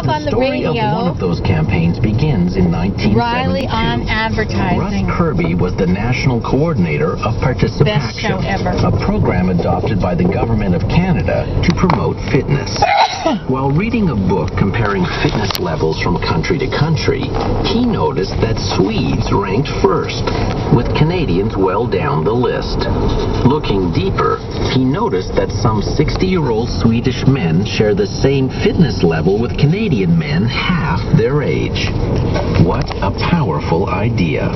talk on the story radio. of one of those campaigns begins in 1972. Riley on advertising. Russ Kirby was the national coordinator of Participation, Best show ever. a program adopted by the government of Canada to promote fitness. While reading a book comparing fitness levels from country to country, he noticed that Swedes ranked first, with Canadians well down the list. Looking deeper, he noticed that some 60-year-old Swedish men share the same fitness level with Canadian men half their age. What a powerful idea.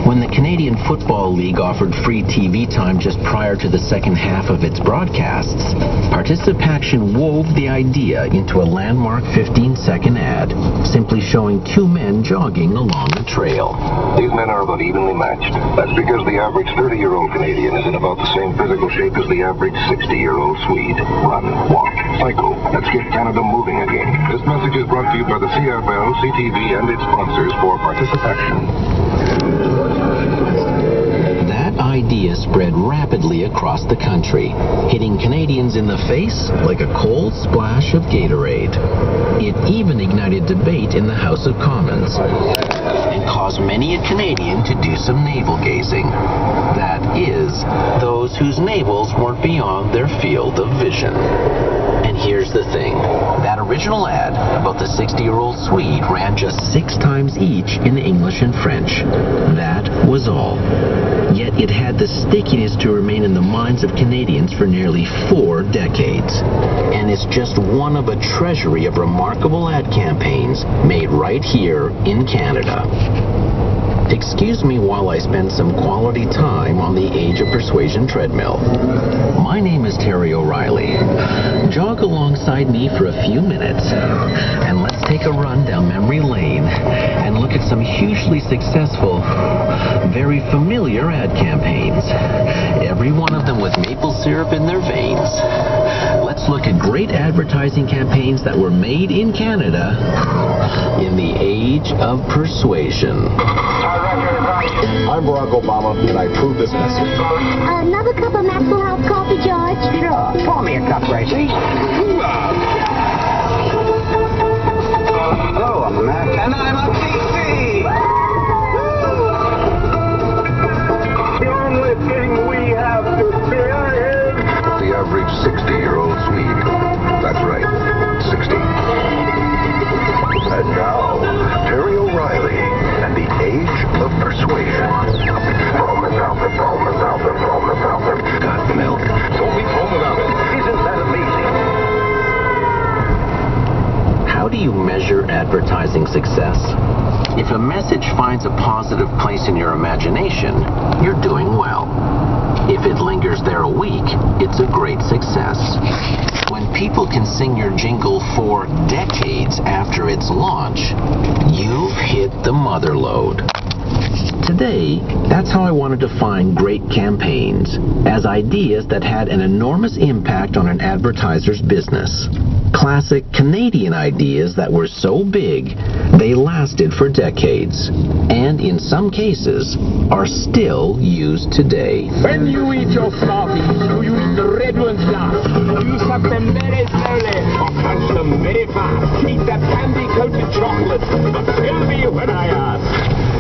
When the Canadian Football League offered free TV time just prior to the second half of its broadcasts, Participation wove the idea into a landmark 15-second ad, simply showing two men jogging along a trail. These men are about evenly matched. That's because the average 30-year-old Canadian is in about the same physical shape as the average 60-year-old Swede. Run, walk, cycle. Let's get Canada moving again. This message is brought to you by the CFL, CTV, and its sponsors for Participation. That idea spread rapidly across the country, hitting Canadians in the face like a cold splash of Gatorade. It even ignited debate in the House of Commons and caused many a Canadian to do some navel-gazing. That is, those whose navels weren't beyond their field of vision. And here's the thing. That original ad about the 60-year-old Swede ran just 6 times each in English and French. That was all. Yet it had the stickiness to remain in the minds of Canadians for nearly 4 decades. And it's just one of a treasury of remarkable ad campaigns made right here in Canada. Excuse me while I spend some quality time on the Age of Persuasion treadmill. My name is Terry O'Reilly. Jog alongside me for a few minutes, and let's take a run down memory lane and look at some hugely successful, very familiar ad campaigns. Every one of them with maple syrup in their veins. Let's look at great advertising campaigns that were made in Canada in the Age of Persuasion. I'm Barack Obama, and I approve this message. Another cup of Maxwell House coffee, George? Sure. Pour me a cup, Gracie. Hello, I'm Matt. And I'm on TV. The only thing we have to fear is The average 60-year-old Swede. That's right, 60. And now, Terry O'Reilly and the Age of Persuasion. Got milk. Don't be home without it. Isn't that amazing? How do you measure advertising success? If a message finds a positive place in your imagination, you're doing well. If it lingers there a week, it's a great success. When people can sing your jingle for decades after its launch, you've hit the mother lode. Today, that's how I want to define great campaigns, as ideas that had an enormous impact on an advertiser's business. Classic Canadian ideas that were so big, they lasted for decades, and in some cases, are still used today. When you eat your smarties, do you eat the red ones last? Do you suck them very slowly or crunch them very fast? Eat that candy-coated chocolate, but tell me when I ask.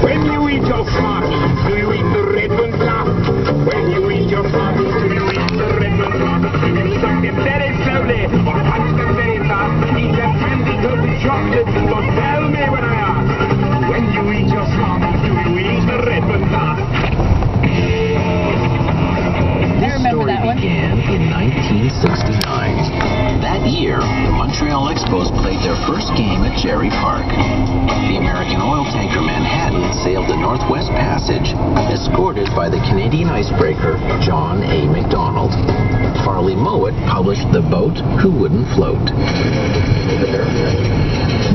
When you eat your smarties, do you eat the red ones last? When you eat your smarties, do you eat the red ones last? Do you suck them very slowly or crunch them very fast? Eat that candy-coated chocolate, but tell me when I ask. When you eat your smarties, do you eat the red ones last? This story began in 1969. That year, the Montreal Expos played their first game at Gerry Park. The American oil tanker Manhattan sailed the Northwest Passage, escorted by the Canadian icebreaker John A. Macdonald. Farley Mowat published The Boat Who Wouldn't Float.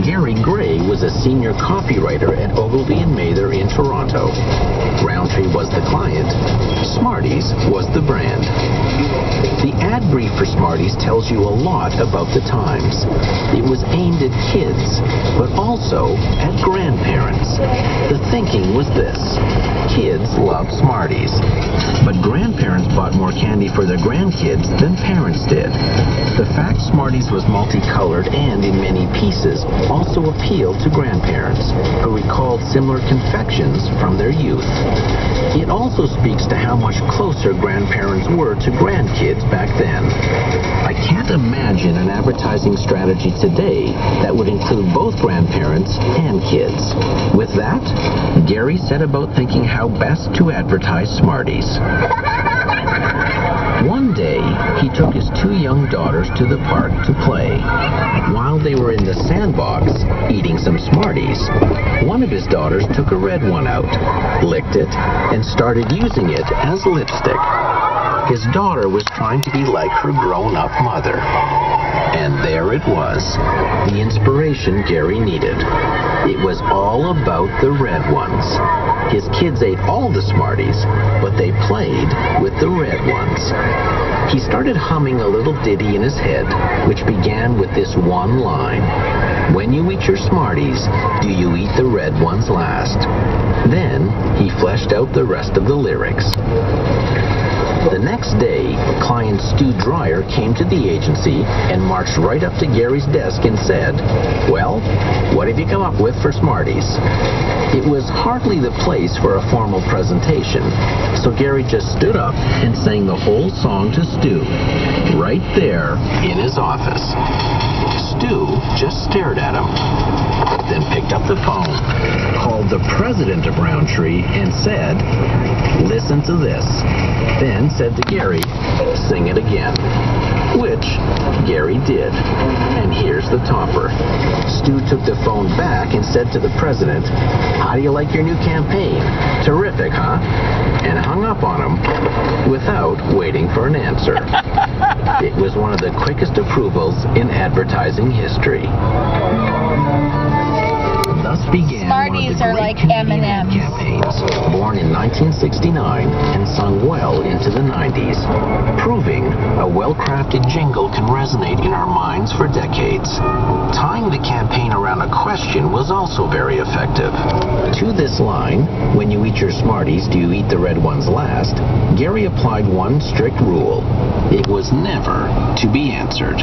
Gary Gray was a senior copywriter at Ogilvy and Mather in Toronto. Roundtree was the client. Smarties was the brand. The ad brief for Smarties tells you a lot about the times. It was aimed at kids, but also at grandparents. The thinking was this: kids love Smarties, but grandparents bought more candy for their grandkids than parents did. The fact Smarties was multicolored and in many pieces also appealed to grandparents, who recalled similar confections from their youth. It also speaks to how much closer grandparents were to grandkids back then. I can't imagine an advertising strategy today that would include both grandparents and kids. With that, Gary set about thinking how best to advertise Smarties. One day, he took his 2 young daughters to the park to play. While they were in the sandbox, eating some Smarties, one of his daughters took a red one out, licked it, and started using it as lipstick. His daughter was trying to be like her grown-up mother. And there it was, the inspiration Gary needed. It was all about the red ones. His kids ate all the Smarties, but they played with the red ones. He started humming a little ditty in his head, which began with this one line: "When you eat your Smarties, do you eat the red ones last?" Then he fleshed out the rest of the lyrics. The next day, client Stu Dreyer came to the agency and marched right up to Gary's desk and said, "Well, what have you come up with for Smarties?" It was hardly the place for a formal presentation, so Gary just stood up and sang the whole song to Stu, right there in his office. Stu just stared at him, then picked up the phone, called the president of Roundtree, and said, "Listen to this," then said to Gary, "Sing it again," which Gary did. And here's the topper. Stu took the phone back and said to the president, "How do you like your new campaign? Terrific, huh?" And hung up on him without waiting for an answer. It was one of the quickest approvals in advertising history. Thus began Smarties one of the are great like Canadian ad M&Ms. campaigns, born in 1969 and sung well into the 90s, proving a well-crafted jingle can resonate in our minds for decades. Tying the campaign around a question was also very effective. To this line, "When you eat your Smarties, do you eat the red ones last?" Gary applied one strict rule: it was never to be answered.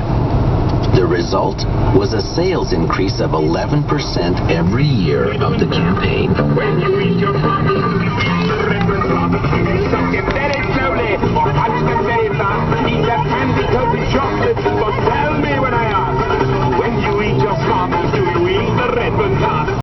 The result was a sales increase of 11% every year of the campaign. When you eat your